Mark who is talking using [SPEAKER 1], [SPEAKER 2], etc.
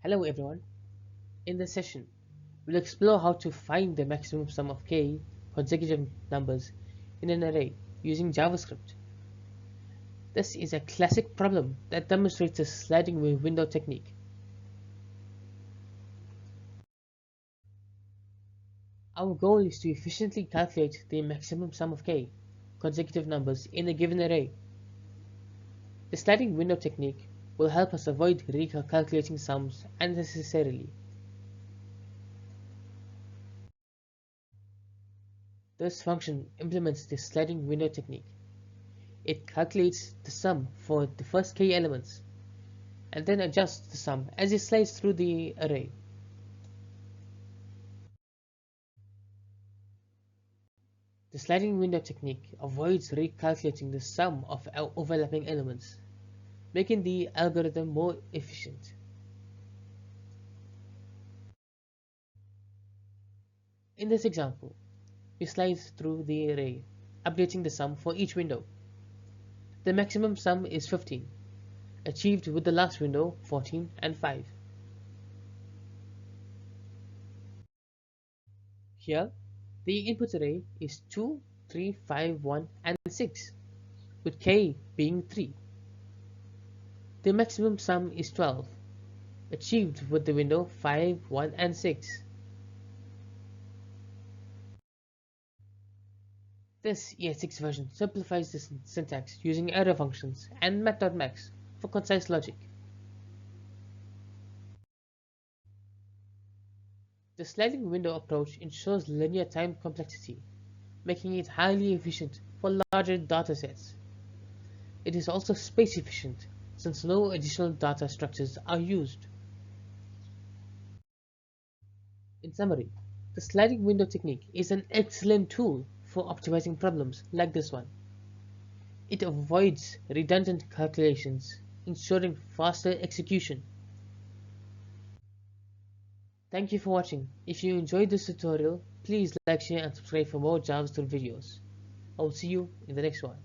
[SPEAKER 1] Hello everyone. In this session, we'll explore how to find the maximum sum of k consecutive numbers in an array using JavaScript. This is a classic problem that demonstrates the sliding window technique. Our goal is to efficiently calculate the maximum sum of k consecutive numbers in a given array. The sliding window technique will help us avoid recalculating sums unnecessarily. This function implements the sliding window technique. It calculates the sum for the first k elements and then adjusts the sum as it slides through the array. The sliding window technique avoids recalculating the sum of overlapping elements, making the algorithm more efficient. In this example, we slide through the array, updating the sum for each window. The maximum sum is 15, achieved with the last window 14 and 5. Here, the input array is 2, 3, 5, 1 and 6, with k being 3. The maximum sum is 12, achieved with the window 5, 1 and 6. This ES6 version simplifies the syntax using arrow functions and math.max for concise logic. The sliding window approach ensures linear time complexity, making it highly efficient for larger datasets. It is also space efficient since no additional data structures are used. In summary, the sliding window technique is an excellent tool for optimizing problems like this one. It avoids redundant calculations, ensuring faster execution. Thank you for watching. If you enjoyed this tutorial, please like, share and subscribe for more JavaScript videos. I will see you in the next one.